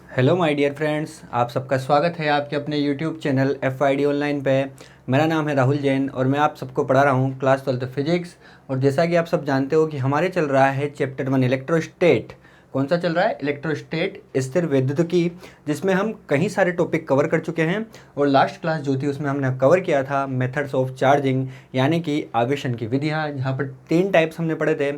Hello my dear friends, आप सबका स्वागत है आपके अपने यूट्यूब चैनल FID ऑनलाइन पे। मेरा नाम है राहुल जैन और मैं आप सबको पढ़ा रहा हूँ क्लास 12 फिजिक्स। और जैसा कि आप सब जानते हो कि हमारे चल रहा है चैप्टर 1 इलेक्ट्रोस्टेट। कौन सा चल रहा है? इलेक्ट्रोस्टेट, स्थिर विद्युतकी, जिसमें हम कई सारे टॉपिक कवर कर चुके हैं। और लास्ट क्लास जो थी उसमें हमने कवर किया था मेथड्स ऑफ चार्जिंग, यानी कि आवेशन की विधियाँ, जहाँ पर 3 टाइप्स हमने पढ़े थे: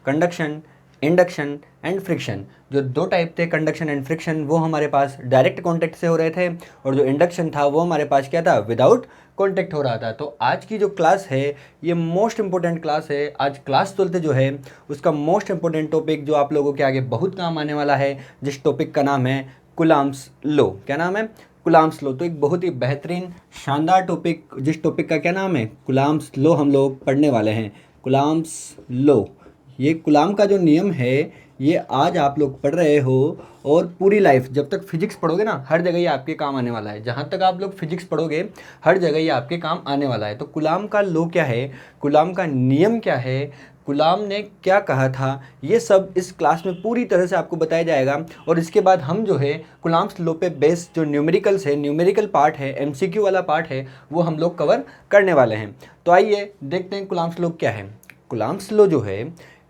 कंडक्शन, इंडक्शन एंड फ्रिक्शन। जो 2 टाइप थे कंडक्शन एंड फ्रिक्शन, वो हमारे पास डायरेक्ट कॉन्टैक्ट से हो रहे थे, और जो इंडक्शन था वो हमारे पास क्या था? विदाउट कॉन्टैक्ट हो रहा था। तो आज की जो क्लास है ये मोस्ट इंपॉर्टेंट क्लास है। आज क्लास 12 जो है उसका मोस्ट इंपॉर्टेंट टॉपिक जो आप लोगों के आगे बहुत काम आने वाला है, जिस टॉपिक का नाम है कूलम्ब्स लॉ। क्या नाम है? Coulomb's law. तो एक बहुत ही बेहतरीन शानदार टॉपिक, जिस टॉपिक का क्या नाम है? कूलम्ब्स लॉ हम लोग पढ़ने वाले हैं। कूलम्ब्स लॉ, ये कूलम्ब का जो नियम है ये आज आप लोग पढ़ रहे हो, और पूरी लाइफ जब तक फिजिक्स पढ़ोगे ना, हर जगह ये आपके काम आने वाला है। जहाँ तक आप लोग फिजिक्स पढ़ोगे हर जगह ये आपके काम आने वाला है। तो कूलम्ब का लॉ क्या है, कूलम्ब का नियम क्या है, कूलम्ब ने क्या कहा था, ये सब इस क्लास में पूरी तरह से आपको बताया जाएगा। और इसके बाद हम जो है कूलम्ब्स लॉ पे बेस्ड जो न्यूमेरिकल्स है, न्यूमेरिकल पार्ट है, MCQ वाला पार्ट है, वो हम लोग कवर करने वाले हैं। तो आइए देखते हैं कूलम्ब्स लॉ क्या है। कूलम्ब्स लॉ जो है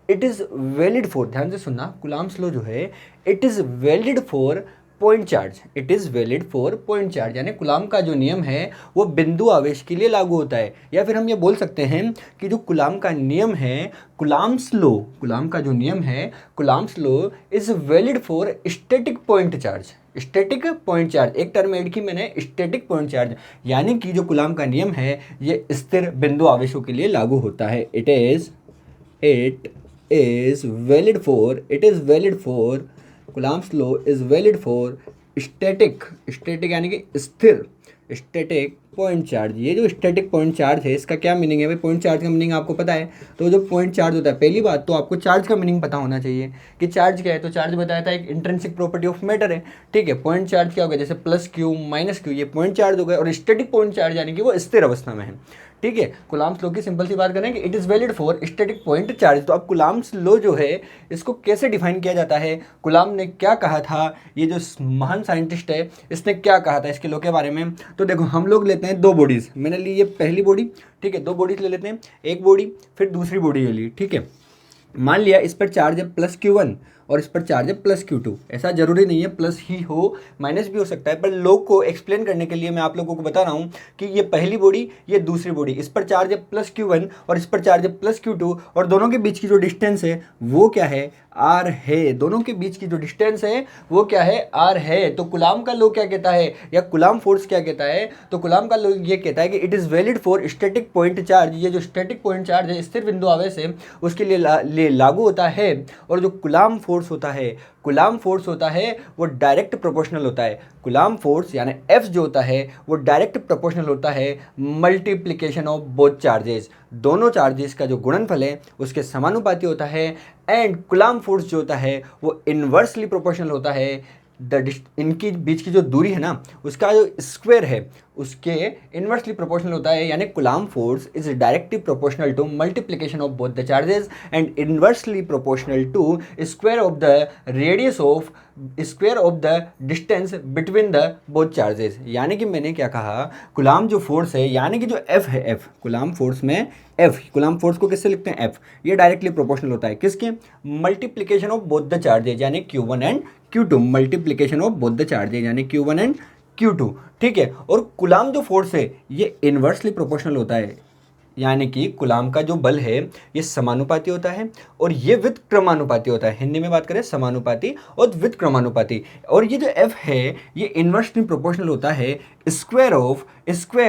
इट इज़ वैलिड फॉर, ध्यान से सुनना, कूलम्ब्स लॉ जो है it is valid for point charge. It is valid for point charge, यानी कूलम्ब का जो नियम है वो बिंदु आवेश के लिए लागू होता है। या फिर हम ये बोल सकते हैं कि जो कूलम्ब का नियम है, कूलम्ब्स लॉ, कूलम्ब का जो नियम है, Coulomb's law is valid for static point charge. Static point charge, एक टर्म ऐड की मैंने, स्टैटिक पॉइंट चार्ज, यानी कि जो कूलम्ब का नियम है ये स्थिर बिंदु आवेशों के लिए लागू होता है। it is valid for Coulomb's law is valid for static यानी कि स्थिर, स्टैटिक पॉइंट चार्ज। ये जो स्टैटिक पॉइंट चार्ज है इसका क्या मीनिंग है भाई? पॉइंट चार्ज का मीनिंग आपको पता है। तो जो पॉइंट चार्ज होता है, पहली बात तो आपको चार्ज का मीनिंग पता होना चाहिए कि चार्ज क्या है। तो चार्ज बताया था एक इंट्रिंसिक प्रॉपर्टी ऑफ मैटर है, ठीक है। पॉइंट चार्ज क्या हो गया? जैसे प्लस क्यू माइनस क्यू, ये पॉइंट चार्ज हो गया। और स्टैटिक पॉइंट चार्ज यानी कि वो स्थिर अवस्था में है, ठीक है। कूलम्ब्स लॉ की सिंपल सी बात करें कि it is valid for static point charge. तो अब कूलम्ब्स लॉ जो है इसको कैसे डिफाइन किया जाता है, कूलम्ब ने क्या कहा था, ये जो महान साइंटिस्ट है इसने क्या कहा था इसके लॉ के बारे में। तो देखो, हम लोग लेते हैं 2 बॉडीज़, मैंने ली ये पहली बॉडी, ठीक है। 2 बॉडीज़ ले लेते हैं, एक बॉडी फिर दूसरी बॉडी ले ली, ठीक है। मान लिया इस पर चार्ज है प्लस Q1 और इस पर चार्ज है प्लस Q2। ऐसा जरूरी नहीं है प्लस ही हो, माइनस भी हो सकता है, पर लॉ को एक्सप्लेन करने के लिए मैं आप लोगों को बता रहा हूँ कि ये पहली बॉडी, ये दूसरी बॉडी, इस पर चार्ज है प्लस Q1 और इस पर चार्ज है प्लस Q2, और दोनों के बीच की जो डिस्टेंस है वो क्या है? R है। दोनों के बीच की जो डिस्टेंस है वो क्या है? R है। तो कूलम्ब का लॉ क्या कहता है, या कूलम्ब फोर्स क्या कहता है? तो कूलम्ब का लॉ ये कहता है कि it is valid for static point charge. ये जो स्टैटिक पॉइंट चार्ज है, स्थिर बिंदु आवेश है, उसके लिए लागू होता है। और जो कूलम्ब फोर्स होता है, कूलम्ब फोर्स होता है वो डायरेक्ट प्रोपोर्शनल होता है। कूलम्ब फोर्स यानी F जो होता है वो डायरेक्ट प्रोपोर्शनल होता है मल्टीप्लिकेशन ऑफ बोथ चार्जेस। दोनों चार्जेस का जो गुणनफल है उसके समानुपाती होता है। एंड कूलम्ब फोर्स जो होता है वो इन्वर्सली प्रोपोर्शनल होता है इनकी बीच की जो दूरी है ना, उसका जो स्क्वायर है उसके इन्वर्सली प्रोपोर्शनल होता है। यानी coulomb force is directly proportional to multiplication of both the charges and inversely proportional to square of the radius of square of the distance between the both charges. यानी कि मैंने क्या कहा, कूलम्ब जो force है, यानी कि जो F है, F कूलम्ब फोर्स में F, कूलम्ब फोर्स को किससे लिखते हैं? F। ये डायरेक्टली प्रोपोर्शनल होता है किसके? Multiplication of both the charges, यानी Q1 and Q2। Multiplication of both the charges यानी Q1 एंड Q2, ठीक है। और कूलम्ब जो फोर्स है ये इन्वर्सली प्रोपोर्शनल होता है, यानी कि कूलम्ब का जो बल है ये समानुपाती होता है और ये व्युत्क्रमानुपाती होता है। हिंदी में बात करें समानुपाती और व्युत्क्रमानुपाती। और ये जो F है ये इन्वर्सली प्रोपोर्शनल होता है स्क्वायर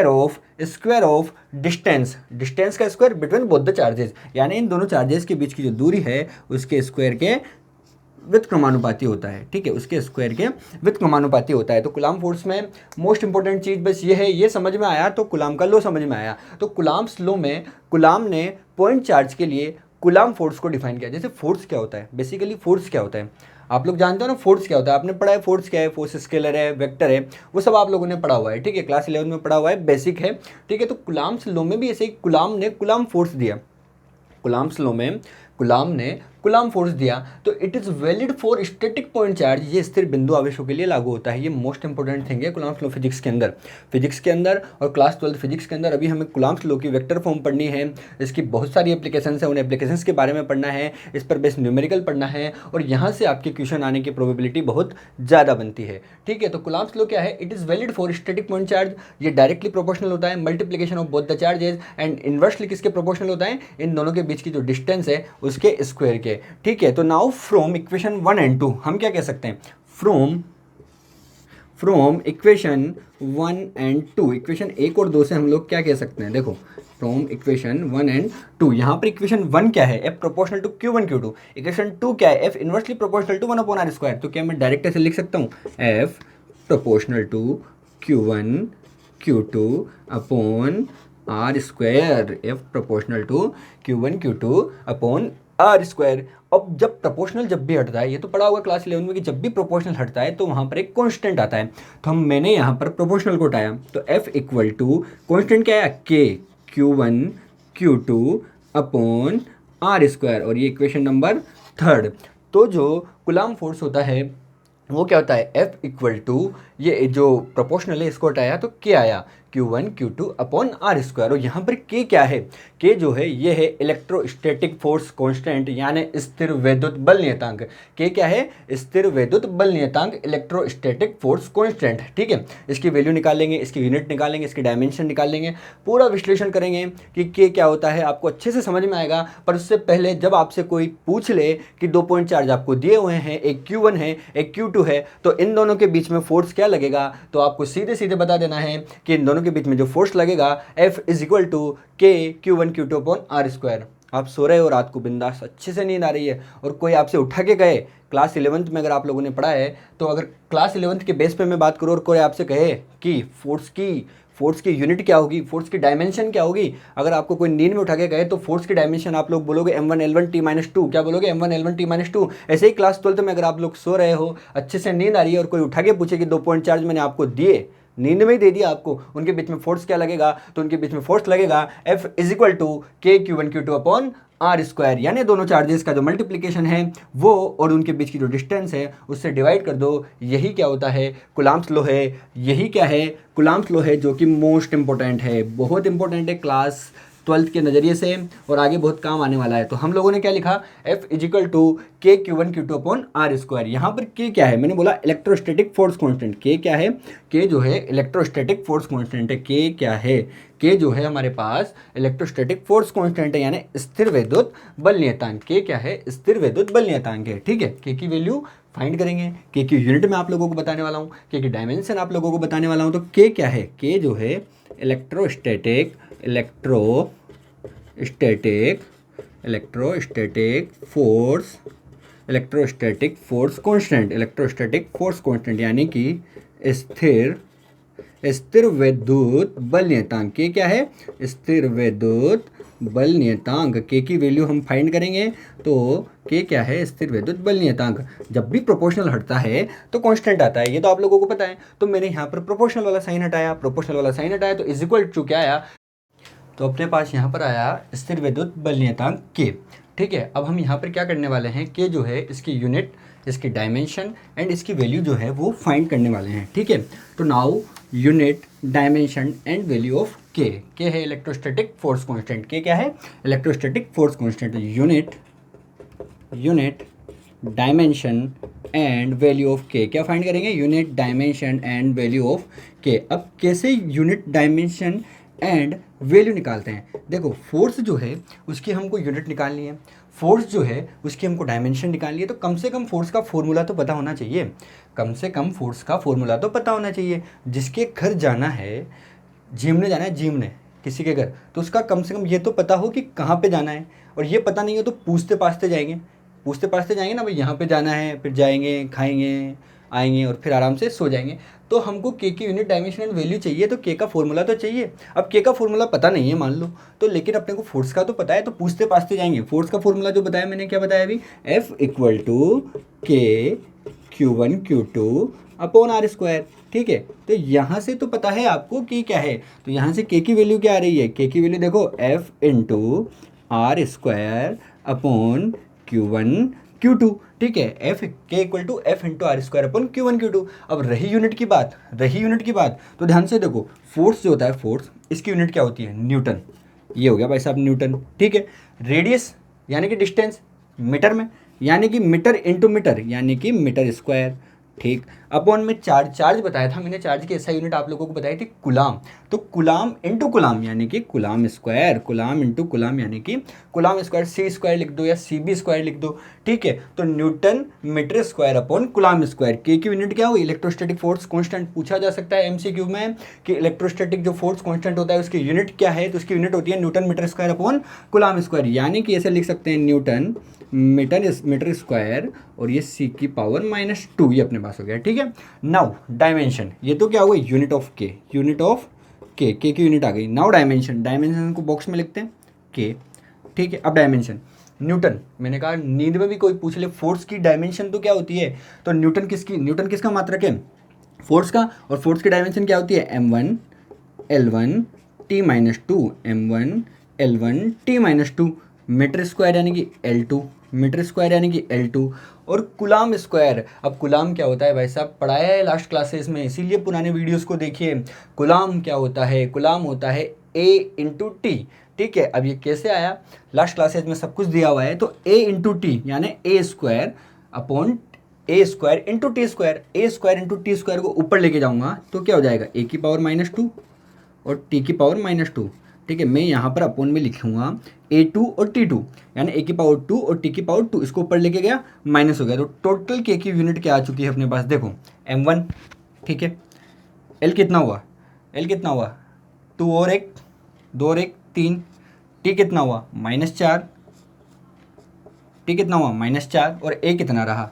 ऑफ डिस्टेंस का square between both the charges. यानी इन दोनों चार्जेस के बीच की जो दूरी है उसके स्क्वायर के व्युत्क्रमानुपाती होता है, ठीक है। उसके स्क्वायर के व्युत्क्रमानुपाती होता है। तो कूलम्ब फोर्स में मोस्ट इंपॉर्टेंट चीज़ बस ये है, ये समझ में आया तो कूलम्ब का लॉ समझ में आया। तो कूलम्ब्स लॉ में कूलम्ब ने पॉइंट चार्ज के लिए कूलम्ब फोर्स को डिफाइन किया। जैसे फोर्स क्या होता है, बेसिकली फोर्स क्या होता है आप लोग जानते हो ना, फोर्स क्या होता है, आपने पढ़ा है फोर्स क्या है, फोर्स स्केलर है, वेक्टर है, वो सब आप लोगों ने पढ़ा हुआ है, ठीक है। क्लास 11 में पढ़ा हुआ है, बेसिक है, ठीक है। तो कूलम्ब्स लॉ में भी ऐसे ही कूलम्ब ने कूलम्ब फोर्स दिया। कूलम्ब्स लॉ में कूलम्ब ने कूलम्ब फोर्स दिया तो it is valid for static point charge, ये स्थिर बिंदु आवेशों के लिए लागू होता है। ये मोस्ट इंपॉर्टेंट थिंग है कूलम्ब्स लॉ फिजिक्स के अंदर और क्लास 12 फिजिक्स के अंदर। अभी हमें कूलम्ब्स लॉ की वेक्टर फॉर्म पढ़नी है, इसकी बहुत सारी एप्लीकेशंस है, उन एप्लीकेशंस के बारे में पढ़ना है, इस पर बेस्ट न्यूमेरिकल पढ़ना है और यहाँ से आपके क्वेश्चन आने की प्रोबेबिलिटी बहुत ज़्यादा बनती है। ठीक है, तो कूलम्ब्स लॉ क्या है? It is valid for static point charge. ये डायरेक्टली प्रोपोर्शनल होता है multiplication of both the charges and inversely किसके प्रोपोर्शनल होता है? इन दोनों के बीच की जो डिस्टेंस है उसके स्क्वायर के। ठीक है, तो नाउ फ्रॉम इक्वेशन 1 एंड 2 हम क्या कह सकते हैं? फ्रॉम इक्वेशन 1 एंड 2, इक्वेशन 1 और 2 से हम लोग क्या कह सकते हैं? देखो, फ्रॉम इक्वेशन 1 एंड 2, यहाँ पर इक्वेशन 1 क्या है? F proportional to Q1 Q2। Equation 2 क्या है? F inversely proportional to 1/r²। तो क्या मैं डायरेक्ट ऐसे लिख सकता हूँ? F proportional to Q1 Q2 upon r²। F proportional to Q1 Q2 upon r²। अब जब प्रोपोर्शनल जब भी हटता है, ये तो पढ़ा होगा क्लास 11 में कि जब भी प्रोपोर्शनल हटता है तो वहाँ पर एक कांस्टेंट आता है। तो मैंने यहाँ पर प्रोपोर्शनल को उठाया तो f इक्वल टू कांस्टेंट क्या है? k Q1 Q2 upon r² और ये इक्वेशन नंबर 3। तो जो कूलम्ब फोर्स होता है वो क्या होता है? F इक्वल टू ये जो प्रोपोर्शनल है इसको हटाया तो K आया Q1 Q2 अपॉन r²। और यहाँ पर K क्या है? K जो है ये है इलेक्ट्रोस्टैटिक फोर्स कांस्टेंट यानी स्थिर वैद्युत बल नियतांक। K क्या है? स्थिर वैद्युत बल नियतांक, इलेक्ट्रोस्टैटिक फोर्स कांस्टेंट। ठीक है, इसकी वैल्यू निकाल लेंगे, इसकी यूनिट निकालेंगे, इसकी डायमेंशन निकाल लेंगे, पूरा विश्लेषण करेंगे कि K क्या होता है, आपको अच्छे से समझ में आएगा। पर उससे पहले जब आपसे कोई पूछ ले कि 2 पॉइंट चार्ज आपको दिए हुए हैं, एक Q1 है एक Q2 है, तो इन दोनों के बीच में फोर्स क्या लगेगा? तो आपको सीधे सीधे बता देना है कि इन दोनों के बीच में जो फोर्स लगेगा F is equal to K Q1 Q2 upon r²। आप सो रहे हो रात को बिंदास, अच्छे से नींद आ रही है और कोई आपसे उठा के कहे, क्लास 11th में अगर आप लोगों ने पढ़ा है तो अगर क्लास 11th के बेस पे मैं बात करूँ और कोई आपसे कहे कि फोर्स की यूनिट क्या होगी, फोर्स की डायमेंशन क्या होगी, अगर आपको कोई नींद में उठा के गए तो फोर्स की डायमेंशन आप लोग बोलोगे m1L1T-2। क्या बोलोगे? m1L1T-2। ऐसे ही क्लास 12 में अगर आप लोग सो रहे हो, अच्छे से नींद आ रही है और कोई उठा के पूछे कि 2 पॉइंट चार्ज मैंने आपको दिए, नींद में ही दे दिया आपको, उनके बीच में फोर्स क्या लगेगा? तो उनके बीच में फोर्स लगेगा F is equal to K Q1 Q2 upon r²। यानी दोनों चार्जेस का जो मल्टीप्लिकेशन है वो और उनके बीच की जो डिस्टेंस है उससे डिवाइड कर दो। यही क्या होता है? कूलम्ब्स लॉ है। यही क्या है? कूलम्ब्स लॉ है, जो कि मोस्ट इंपॉर्टेंट है, बहुत इंपॉर्टेंट है क्लास 12th के नज़रिए से और आगे बहुत काम आने वाला है। तो हम लोगों ने क्या लिखा? F is equal to K Q1 Q2 upon r²। यहाँ पर K क्या है? मैंने बोला इलेक्ट्रोस्टैटिक फोर्स कांस्टेंट। K क्या है? K जो है इलेक्ट्रोस्टैटिक फोर्स कांस्टेंट है। K क्या है? K जो है हमारे पास इलेक्ट्रोस्टैटिक फोर्स कांस्टेंट है यानी स्थिर वैद्युत बल नियतांक। K क्या है? स्थिर वैद्युत बल नियतांक है। ठीक है, K की वैल्यू फाइंड करेंगे, K की यूनिट में आप लोगों को बताने वाला हूँ, K की डायमेंशन आप लोगों को बताने वाला हूँ। तो K क्या है? K जो है इलेक्ट्रोस्टैटिक फोर्स कांस्टेंट यानी कि स्थिर वैद्युत बल नियतांक। K क्या है? स्थिर वैद्युत बल नियतांक। K की वैल्यू हम फाइंड करेंगे तो K क्या है? स्थिर वैद्युत बल नियतांक। जब भी प्रोपोर्शनल हटता है तो कांस्टेंट आता है, ये तो आप लोगों को पता है। तो मैंने यहाँ पर प्रोपोर्शनल वाला साइन हटाया तो इज इक्वल टू क्या आया? तो अपने पास यहाँ पर आया स्थिर वैद्युत बल नियतांक K। ठीक है, अब हम यहाँ पर क्या करने वाले हैं? K जो है इसकी यूनिट, इसकी डायमेंशन एंड इसकी वैल्यू जो है वो फाइंड करने वाले हैं। ठीक है, तो now unit, dimension and value of K। K है इलेक्ट्रोस्टैटिक फोर्स कांस्टेंट। K क्या है? Electrostatic force constant. Unit dimension and value of K। क्या फाइंड करेंगे? Unit, dimension and value of K। अब कैसे यूनिट, डायमेंशन एंड वैल्यू निकालते हैं? देखो, फोर्स जो है उसकी हमको यूनिट निकालनी है, फोर्स जो है उसकी हमको डायमेंशन निकालनी है। तो कम से कम फोर्स का फॉर्मूला तो पता होना चाहिए, जिसके घर जाना है, जिमने किसी के घर, तो उसका कम से कम ये तो पता हो कि कहाँ पे जाना है। और ये पता नहीं हो तो पूछते पाछते जाएंगे ना, भाई यहाँ पे जाना है, फिर जाएंगे, खाएंगे, आएंगे और फिर आराम से सो जाएंगे। तो हमको K की यूनिट, डायमेंशन एंड वैल्यू चाहिए, तो K का फॉर्मूला तो चाहिए। अब K का फॉर्मूला पता नहीं है मान लो, तो लेकिन अपने को फोर्स का तो पता है, तो पूछते पाछते जाएंगे। फोर्स का फॉर्मूला जो बताया मैंने, क्या बताया अभी? F equal to K Q1 Q2 upon r²। ठीक है, तो यहाँ से तो पता है आपको K क्या है, तो यहाँ से K की वैल्यू क्या आ रही है? K की वैल्यू देखो, F into r² upon Q1 Q2, ठीक है, F K equal to F into R square upon Q1 Q2। अब रही यूनिट की बात तो ध्यान से देखो, फोर्स जो होता है, फोर्स इसकी यूनिट क्या होती है, न्यूटन। ये हो गया भाई साहब न्यूटन, ठीक है। रेडियस यानी कि डिस्टेंस मीटर में, यानी कि मीटर इंटू मीटर यानी कि मीटर स्क्वायर, ठीक। अपॉन में चार्ज बताया था मैंने, चार्ज की ऐसा यूनिट आप लोगों को बताई थी कुलाम। तो कुलाम इंटू कुलाम यानी कि कुलाम स्क्वायर, कुलाम इंटू कुलाम यानी कि कुलाम स्क्वायर, सी स्क्वायर लिख दो या सी बी स्क्वायर लिख दो, ठीक है। तो newton metre square upon coulomb square, K की यूनिट क्या हुई, इलेक्ट्रोस्टैटिक फोर्स कांस्टेंट। पूछा जा सकता है एमसीक्यू में कि इलेक्ट्रोस्टैटिक जो फोर्स कांस्टेंट होता है उसकी यूनिट क्या है, तो उसकी यूनिट होती है newton metre square upon coulomb square, यानी कि ऐसे लिख सकते हैं न्यूटन मीटर स्क्वायर और ये सी की पावर -2, ये अपने पास हो गया, ठीक है। नाउ डायमेंशन, ये तो क्या हुआ, यूनिट ऑफ के, के की यूनिट आ गई। नाउ डायमेंशन को बॉक्स में लिखते हैं के, ठीक है। अब डायमेंशन न्यूटन, मैंने कहा नींद में भी कोई पूछ ले फोर्स की डायमेंशन तो क्या होती है, तो न्यूटन किसका मात्रक है, फोर्स का, और फोर्स की डायमेंशन क्या होती है, m1 l1 t-2, m1 l1 t-2, metre square यानी कि L2, मीटर स्क्वायर यानी कि L2, और कुलाम स्क्वायर। अब कुलाम क्या होता है भाई साहब, पढ़ाया है लास्ट क्लासेस में, इसीलिए पुराने वीडियोस को देखिए। कुलाम क्या होता है, कुलाम होता है A इंटू टी, ठीक है। अब ये कैसे आया, लास्ट क्लासेस में सब कुछ दिया हुआ है, तो A इंटू टी यानी ए स्क्वायर अपॉन ए स्क्वायर इंटू टी स्क्वायर, ए स्क्वायर इंटू टी स्क्वायर को ऊपर लेके जाऊंगा तो क्या हो जाएगा, ए की पावर -2 और टी की पावर -2, ठीक है। मैं यहाँ पर अपोन में लिखूंगा A2 और T2 यानी ए की पावर 2 और टी की पावर 2, इसको ऊपर लेके गया माइनस हो गया, तो टोटल के की यूनिट क्या आ चुकी है अपने पास, देखो m1, ठीक है। L कितना हुआ, 2 और 1 2 और 1 3, T कितना हुआ -4, T कितना हुआ -4 और A कितना रहा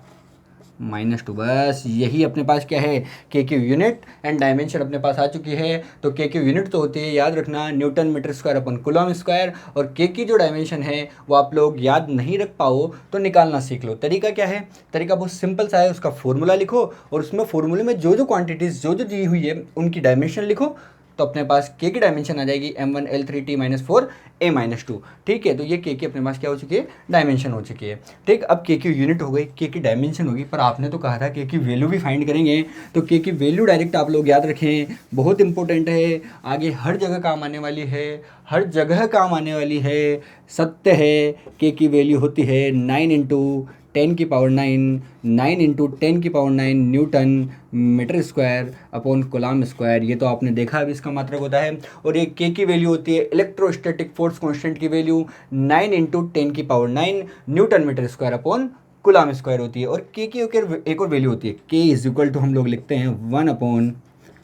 -2। बस यही अपने पास क्या है, के की यूनिट एंड डायमेंशन अपने पास आ चुकी है। तो के की यूनिट तो होती है, याद रखना, newton metre square upon coulomb square, और के की जो डायमेंशन है वो आप लोग याद नहीं रख पाओ तो निकालना सीख लो। तरीका क्या है, तरीका बहुत सिंपल सा है, उसका फॉर्मूला लिखो और उसमें फॉर्मूले में जो क्वांटिटीज़ जो दी हुई है उनकी डायमेंशन लिखो, तो अपने पास के की डायमेंशन आ जाएगी m1 l3 t-4 a-2, ठीक है। तो ये के की अपने पास क्या हो चुकी है, डायमेंशन हो चुकी है, ठीक। अब के की यूनिट हो गई, के की डायमेंशन होगी, पर आपने तो कहा था के की वैल्यू भी फाइंड करेंगे, तो के की वैल्यू डायरेक्ट आप लोग याद रखें, बहुत इंपॉर्टेंट है, आगे हर जगह काम आने वाली है, सत्य है। के की वैल्यू होती है 9 इंटू 10 की पावर 9, 9 इंटू 10 की power 9 newton metre square upon coulomb square. ये तो आपने देखा अभी इसका मात्रक होता है। और ये के की वैल्यू होती है इलेक्ट्रोस्टैटिक फोर्स कांस्टेंट की वैल्यू 9 इंटू 10 की power 9 newton metre square upon coulomb square होती है। और के की एक और वैल्यू होती है, के इज इक्वल टू हम लोग लिखते हैं 1 अपॉन,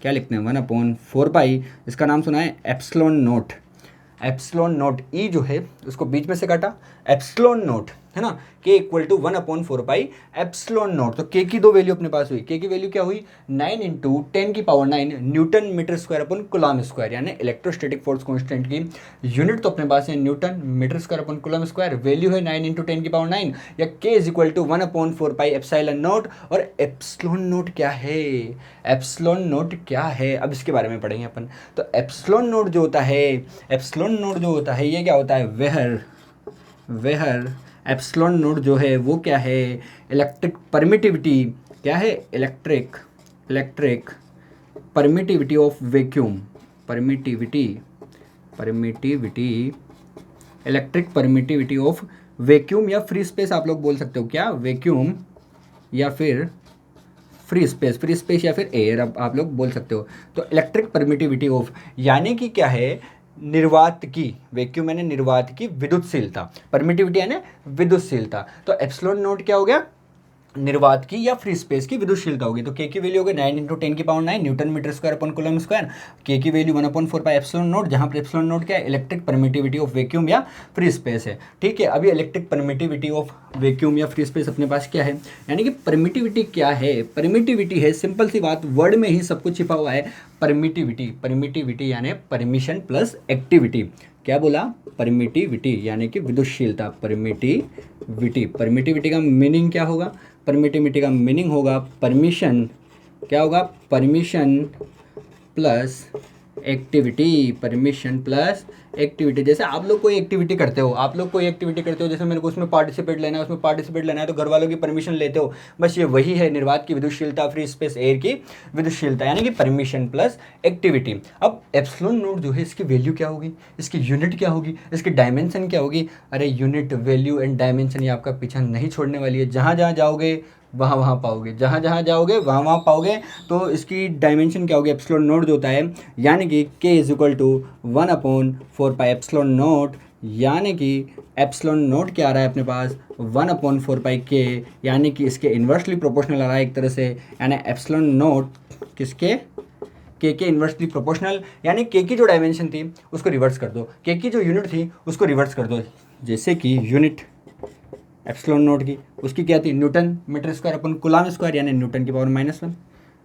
क्या लिखते हैं, 1 अपॉन 4 पाई, इसका नाम सुना है एप्सिलॉन नोट। एप्सिलॉन नोट, ई जो है उसको बीच में से काटा, एप्सिलॉन नोट है ना, K equal to 1 upon 4 pi epsilon naught. तो के की दो वैल्यू अपने पास हुई, के की वैल्यू क्या हुई 9 इंटू 10 की power 9 newton metre square upon coulomb square, यानी इलेक्ट्रोस्टैटिक फोर्स कांस्टेंट की यूनिट तो अपने पास है newton metre square upon coulomb square, value है 9 इंटू 10 की पावर 9, या K is equal to 1 upon 4 pi epsilon naught. और एप्सिलॉन नोट क्या है, एप्सिलॉन नोट क्या है, अब इसके बारे में पढ़ेंगे अपन। तो एप्सिलॉन नोट जो होता है, एप्सिलॉन नोट जो होता है ये क्या होता है, वेहर एप्सिलॉन नोट जो है वो क्या है, इलेक्ट्रिक परमिटिविटी, क्या है, electric permittivity of vacuum, electric permittivity of vacuum या फ्री स्पेस आप लोग बोल सकते हो, क्या, वैक्यूम या फिर फ्री स्पेस या फिर एयर आप लोग बोल सकते हो। तो इलेक्ट्रिक परमिटिविटी ऑफ यानी कि क्या है, निर्वात की, वैक्यूम यानी निर्वात की विद्युतशीलता, परमिटिविटी यानी विद्युतशीलता। तो एप्सिलॉन नोट क्या हो गया, निर्वात की या फ्री स्पेस की विद्युतशीलता होगी। तो के की वैल्यू हो गई 9 इंटू 10 की power 9 newton metre square upon coulomb square, K की value 1 upon 4 pi epsilon naught, जहाँ पर एप्सिलॉन नोट क्या है, इलेक्ट्रिक परमिटिविटी ऑफ वैक्यूम या फ्री स्पेस है, ठीक है। अभी इलेक्ट्रिक परमिटिविटी ऑफ वैक्यूम या फ्री स्पेस अपने पास क्या है, यानी कि परमिटिविटी क्या है, परमिटिविटी है सिंपल सी बात, वर्ड में ही सब कुछ छिपा हुआ है। परमिटिविटी यानी परमिशन प्लस एक्टिविटी, क्या बोला, परमिटिविटी यानी कि विद्युतशीलता, परमिटिविटी का मीनिंग क्या होगा, परमिटिविटी का मीनिंग होगा परमिशन, क्या होगा, permission plus activity, permission plus activity. जैसे आप लोग कोई एक्टिविटी करते हो, जैसे मेरे को उसमें पार्टिसिपेट लेना है, तो घर वालों की परमिशन लेते हो। बस ये वही है निर्वात की विद्युतशीलता, फ्री स्पेस एयर की विद्युतशीलता, यानी कि परमिशन प्लस एक्टिविटी। अब एप्सिलॉन नोट जो है इसकी वैल्यू क्या होगी, इसकी यूनिट क्या होगी, इसकी डायमेंशन क्या होगी। अरे यूनिट, वैल्यू एंड डायमेंशन ये आपका पीछा नहीं छोड़ने वाली है। जहाँ जहाँ जाओगे वहाँ पाओगे, जहाँ जहाँ जाओगे वहाँ पाओगे। तो इसकी डायमेंशन क्या होगी एप्सिलॉन नोट जो होता है, यानी कि k is equal to 1/4 epsilon naught, यानी कि एप्सिलॉन नोट क्या आ रहा है अपने पास 1/4 k, यानी कि इसके इन्वर्सली प्रोपोर्शनल आ रहा है एक तरह से। यानी एप्सिलॉन नोट किसके, k के इन्वर्सली प्रोपोर्शनल, यानी k की जो डायमेंशन थी उसको रिवर्स कर दो, k की जो यूनिट थी उसको रिवर्स कर दो। जैसे कि यूनिट एप्सिलॉन नोट की, उसकी क्या थी newton metre square upon coulomb square, यानी न्यूटन की पावर -1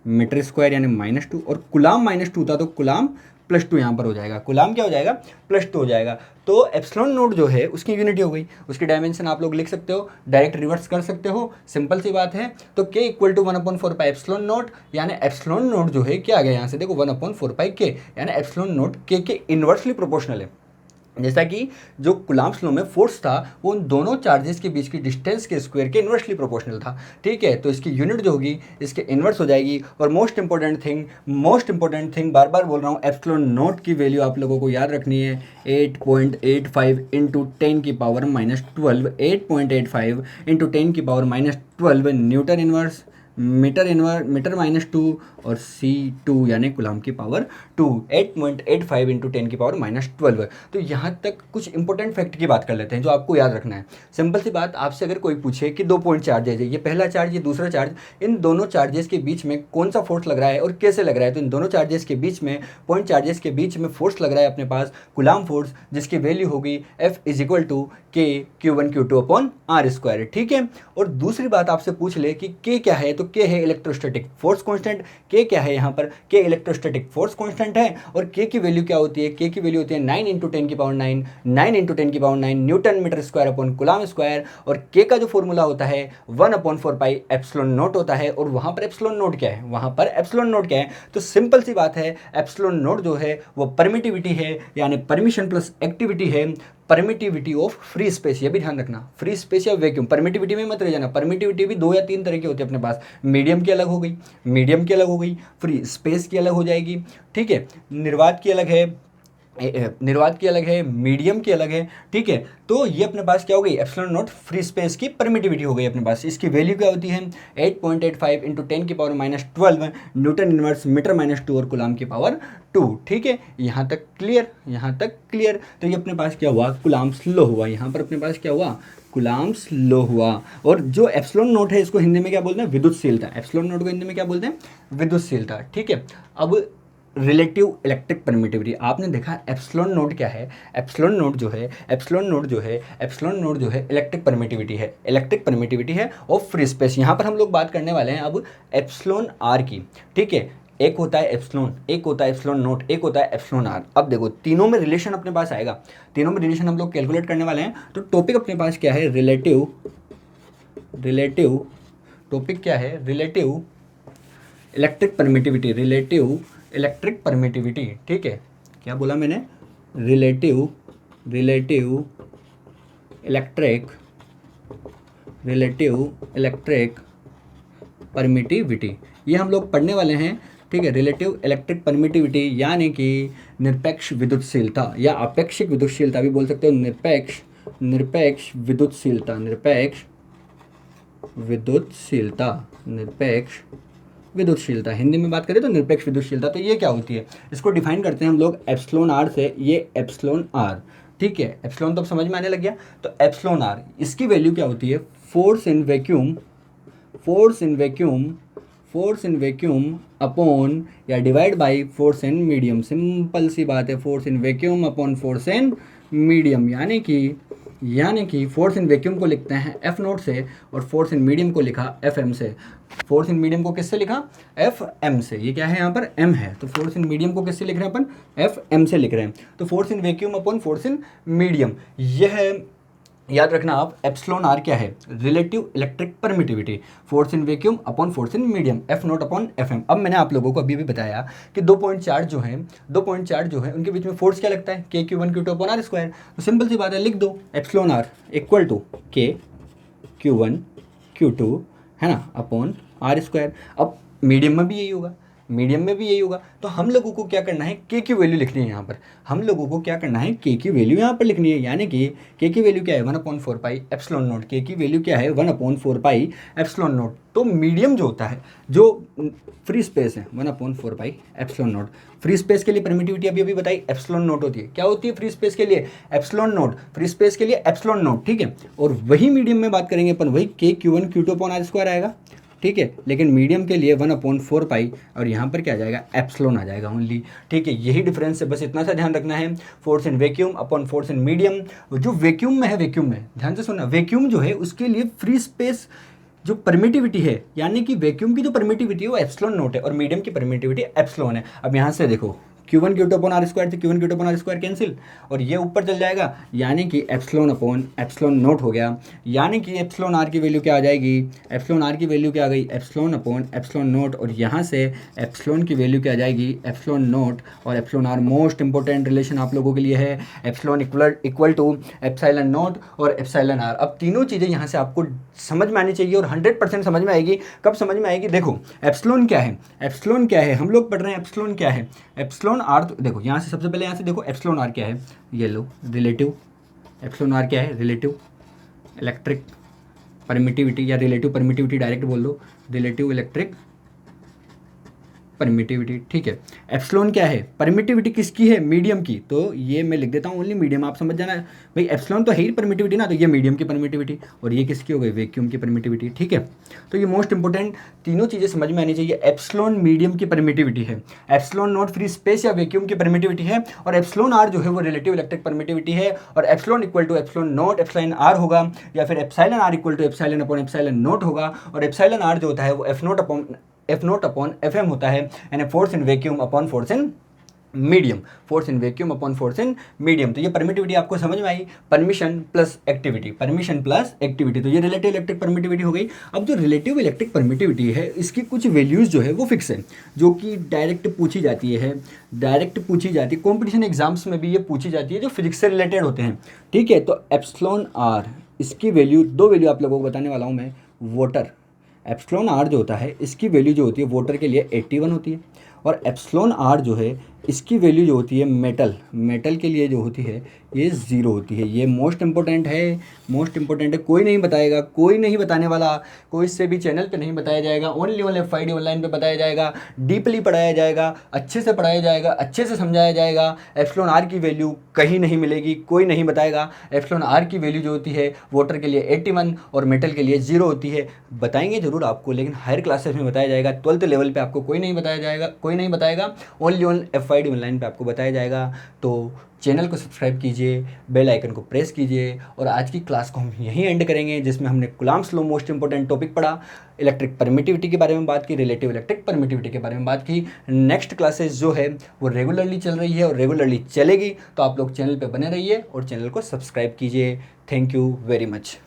मीटर स्क्वायर यानी -2, और कुलाम -2 था तो कुलाम +2 यहाँ पर हो जाएगा, कुलाम क्या हो जाएगा +2 हो जाएगा। तो एप्सिलॉन नोट जो है उसकी यूनिट हो गई, उसकी डायमेंशन आप लोग लिख सकते हो, डायरेक्ट रिवर्स कर सकते हो, सिंपल सी बात है। तो k equal to 1/4 epsilon naught, यानी एप्सिलॉन नोट जो है क्या आ गया यहाँ से देखो 1/4 k, यानी एप्सिलॉन नोट k के इन्वर्सली प्रोपोर्शनल है। जैसा कि जो कुलाम्स लॉ में फोर्स था वो उन दोनों चार्जेस के बीच की डिस्टेंस के स्क्वायर के इन्वर्सली प्रोपोर्शनल था, ठीक है। तो इसकी यूनिट जो होगी इसके इन्वर्स हो जाएगी। और मोस्ट इंपॉर्टेंट थिंग बार बार बोल रहा हूँ, एप्सिलॉन नोट की वैल्यू आप लोगों को याद रखनी है 8.85 इंटू 10 की पावर -12, 8.85 इंटू 10 की पावर -12 न्यूटन इन्वर्स मीटर -2 और C2 यानी कुलाम की पावर 2, 8.85 इंटू 10 की पावर -12। तो यहाँ तक कुछ इंपॉर्टेंट फैक्ट की बात कर लेते हैं जो आपको याद रखना है। सिंपल सी बात, आपसे अगर कोई पूछे कि 2 पॉइंट चार्जेज है, ये पहला चार्ज ये दूसरा चार्ज, इन दोनों चार्जेस के बीच में कौन सा फोर्स लग रहा है और कैसे लग रहा है, तो इन दोनों चार्जेस के बीच में, पॉइंट चार्जेस के बीच में फोर्स लग रहा है अपने पास कुलाम फोर्स, जिसकी वैल्यू होगी F is equal to K Q1 Q2 upon R², ठीक है। और दूसरी बात आपसे पूछ ले कि K क्या है, तो K है इलेक्ट्रोस्टैटिक फोर्स कांस्टेंट। K क्या है यहाँ पर, K इलेक्ट्रोस्टैटिक फोर्स कांस्टेंट है। और K की वैल्यू क्या होती है, K की वैल्यू होती है 9 इंटू 10 की पावर 9, 9 इंटू 10 की power 9 newton metre square upon coulomb square. और K का जो फॉर्मूला होता है 1/4 एप्सिलॉन नोट होता है। और वहाँ पर एप्सिलॉन नोट क्या है, वहाँ पर एप्सिलॉन नोट क्या है, तो सिंपल सी बात है, एप्सिलॉन नोट जो है वो परमिटिविटी है, यानी परमिशन प्लस एक्टिविटी है, परमिटिविटी ऑफ फ्री स्पेस। ये भी ध्यान रखना, फ्री स्पेस या वैक्यूम, परमिटिविटी में मत रह जाना। परमिटिविटी भी 2 या 3 तरह की होती है अपने पास, मीडियम की अलग हो गई, फ्री स्पेस की अलग हो जाएगी, ठीक है। निर्वात की अलग है, मीडियम की अलग है, ठीक है। तो ये अपने पास क्या हो गई, एप्सिलॉन नोट फ्री स्पेस की परमिटिविटी हो गई अपने पास। इसकी वैल्यू क्या होती है 8.85 इंटू 10 की पावर -12 न्यूटन इनवर्स मीटर -2 और कुलाम की पावर 2, ठीक है। यहाँ तक क्लियर। तो ये अपने पास क्या हुआ, कुलाम्स लॉ हुआ। यहाँ पर अपने पास क्या हुआ, कुलाम्स लॉ हुआ। और जो एप्सिलॉन नोट है इसको हिंदी में क्या बोलते हैं, विद्युतशीलता। एप्सिलॉन नोट को हिंदी में क्या बोलते हैं, विद्युतशीलता, ठीक है। अब रिलेटिव इलेक्ट्रिक परमिटिविटी, आपने देखा एप्सिलॉन नोट क्या है, एप्सिलॉन नोट जो है इलेक्ट्रिक परमिटिविटी है और फ्री स्पेस। यहाँ पर हम लोग बात करने वाले हैं अब एप्सिलॉन आर की, ठीक है। एक होता है एप्सिलॉन नोट, एक होता है एप्सिलॉन आर। अब देखो तीनों में रिलेशन अपने पास आएगा, तीनों में रिलेशन हम लोग कैलकुलेट करने वाले हैं। तो टॉपिक अपने पास क्या है, रिलेटिव टॉपिक क्या है, रिलेटिव इलेक्ट्रिक परमिटिविटी, ठीक है। क्या बोला मैंने, रिलेटिव इलेक्ट्रिक परमिटिविटी, ये हम लोग पढ़ने वाले हैं, ठीक है। रिलेटिव इलेक्ट्रिक परमिटिविटी यानी कि निरपेक्ष विद्युतशीलता या आपेक्षिक विद्युतशीलता भी बोल सकते हो, निरपेक्ष विद्युतशीलता, हिंदी में बात करें तो निरपेक्ष विद्युतशीलता। तो ये क्या होती है, इसको डिफाइन करते हैं हम लोग एप्सिलॉन आर से। ये एप्सिलॉन आर, ठीक है, एप्सिलॉन तो अब समझ में आने लग गया। तो एप्सिलॉन आर, इसकी वैल्यू क्या होती है, फोर्स इन वैक्यूम अपॉन या divide by force in medium. Simple सी बात है, force in vacuum upon force in medium, यानी कि फोर्स इन वैक्यूम को लिखते हैं F नोट से और फोर्स इन मीडियम को लिखा FM से। फोर्स इन मीडियम को किससे लिखा, FM से। ये क्या है यहाँ पर M है, तो फोर्स इन मीडियम को किससे लिख रहे हैं अपन, FM से लिख रहे हैं। तो force in vacuum upon force in medium, यह याद रखना आप, एप्सिलॉन आर क्या है, relative electric permittivity, force in vacuum upon force in medium, F naught upon F M. अब मैंने आप लोगों को अभी भी बताया कि दो पॉइंट चार्ज जो है उनके बीच में फोर्स क्या लगता है, K Q one Q two upon R square. तो सिंपल सी बात है, लिख दो epsilon R equal to K Q one Q two, है ना, अपॉन आर स्क्वायर। अब मीडियम में भी यही होगा, तो हम लोगों को क्या करना है, के की वैल्यू लिखनी है यहाँ पर, हम लोगों को क्या करना है, के की वैल्यू यहाँ पर लिखनी है, यानी कि के की वैल्यू क्या है 1/4 पाई एप्सिलॉन नॉट, के की वैल्यू क्या है 1/4 पाई एप्सिलॉन नॉट। तो मीडियम जो होता है, जो फ्री स्पेस है 1/4 pi epsilon not. Free space के लिए परमिटिविटी अभी बताई एप्सिलॉन नॉट होती है, क्या होती है फ्री स्पेस के लिए, एप्सिलॉन नॉट, फ्री स्पेस के लिए एप्सिलॉन नॉट, ठीक है। और वही मीडियम में बात करेंगे अपन, वही K Q one Q two upon R square आएगा, ठीक है। लेकिन मीडियम के लिए 1/4 पाई, और यहाँ पर क्या आ जाएगा, एप्सिलॉन आ जाएगा ओनली, ठीक है। यही डिफरेंस है, बस इतना सा ध्यान रखना है, force in vacuum upon force in medium. जो वैक्यूम में है, वैक्यूम में ध्यान से सुनना, वैक्यूम जो है उसके लिए फ्री स्पेस जो परमिटिविटी है, यानी कि वैक्यूम की जो परमिटिविटी है वो एप्सिलॉन नॉट है, और मीडियम की परमिटिविटी एप्सिलॉन है। अब यहाँ से देखो, Q1 Q2 upon R square, तो Q1 Q2 upon R square cancel, और ये ऊपर चल जाएगा, यानी कि एप्सिलॉन अपॉन एप्सिलॉन नोट हो गया, यानी कि एप्सिलॉन आर की वैल्यू क्या आ जाएगी, एप्सिलॉन आर की वैल्यू क्या आ गई, एप्सिलॉन अपॉन एप्सिलॉन नोट, और यहाँ से एप्सिलॉन की वैल्यू क्या आ जाएगी, एप्सिलॉन नोट और epsilon R. Most important relation आप लोगों के लिए है, epsilon equal to epsilon naught और एप्सिलॉन आर। अब तीनों चीज़ें यहाँ से आपको समझ में आनी चाहिए, और 100% समझ में आएगी। कब समझ में आएगी, देखो एप्सिलॉन क्या है, एप्सिलॉन क्या है, हम लोग पढ़ रहे हैं एप्सिलॉन क्या है, एप्सिलॉन आर। तो देखो यहाँ से सबसे पहले यहाँ से देखो एप्सिलॉन आर क्या है, ये लो रिलेटिव, एप्सिलॉन आर क्या है, रिलेटिव इलेक्ट्रिक परमिटिविटी, या रिलेटिव परमिटिविटी डायरेक्ट बोल दो, रिलेटिव इलेक्ट्रिक परमिटिविटी, ठीक है। एप्सिलॉन क्या है, परमिटिविटी किसकी है, मीडियम की, तो ये मैं लिख देता हूँ ओनली मीडियम, आप समझ जाना भाई, एप्सिलॉन तो है ही परमिटिविटी ना, तो ये मीडियम की परमिटिविटी, और ये किसकी हो गई, वैक्यूम की परमिटिविटी, ठीक है। तो ये मोस्ट इंपॉर्टेंट तीनों चीज़ें समझ में आनी चाहिए। एप्सिलॉन मीडियम की परमिटिविटी है, एप्सिलॉन नॉट फ्री स्पेस या वैक्यूम की परमिटिविटी है, और एप्सिलॉन आर जो है वो रिलेटिव इलेक्ट्रिक परमिटिविटी है, और epsilon equal to epsilon naught epsilon R होगा, या फिर epsilon R equal to epsilon upon epsilon naught होगा, और एप्सिलॉन आर जो होता है वो F naught upon F M होता है, यानी force in vacuum upon force in medium, force in vacuum upon force in medium. तो ये परमिटिविटी आपको समझ में आई, permission plus activity, permission plus activity, तो ये रिलेटिव इलेक्ट्रिक परमिटिविटी हो गई। अब जो रिलेटिव इलेक्ट्रिक परमिटिविटी है, इसकी कुछ वैल्यूज़ जो है वो फिक्स है, जो कि डायरेक्ट पूछी जाती है, कॉम्पिटिशन एग्जाम्स में भी ये पूछी जाती है, जो फिजिक्स से रिलेटेड होते हैं, ठीक है। तो एप्सिलॉन आर, इसकी वैल्यू, दो वैल्यू आप लोगों को बताने वाला हूँ मैं। वाटर, एप्सिलॉन आर जो होता है इसकी वैल्यू जो होती है वाटर के लिए 81 होती है, और एप्सिलॉन आर जो है इसकी वैल्यू जो होती है मेटल के लिए जो होती है ये 0 होती है। ये मोस्ट इंपॉर्टेंट है, कोई नहीं बताएगा, कोई नहीं बताने वाला, कोई से भी चैनल पे नहीं बताया जाएगा, ओनली FID ऑनलाइन पे बताया जाएगा, डीपली पढ़ाया जाएगा, अच्छे से पढ़ाया जाएगा, अच्छे से समझाया जाएगा। एप्सिलॉन आर की वैल्यू कहीं नहीं मिलेगी, कोई नहीं बताएगा। एप्सिलॉन आर की वैल्यू जो होती है वाटर के लिए 81 और मेटल के लिए 0 होती है। बताएंगे जरूर आपको, लेकिन हायर क्लासेस में बताया जाएगा, 12th लेवल पे आपको कोई नहीं बताएगा, ओनली FID ऑनलाइन पे आपको बताया जाएगा। तो चैनल को सब्सक्राइब कीजिए, बेल आइकन को प्रेस कीजिए, और आज की क्लास को हम यहीं एंड करेंगे, जिसमें हमने Coulomb's law most important topic पढ़ा, इलेक्ट्रिक परमिटिविटी के बारे में बात की, रिलेटिव इलेक्ट्रिक परमिटिविटी के बारे में बात की। नेक्स्ट क्लासेस जो है वो रेगुलरली चल रही है और रेगुलरली चलेगी, तो आप लोग चैनल पर बने रहिए और चैनल को सब्सक्राइब कीजिए। Thank you very much.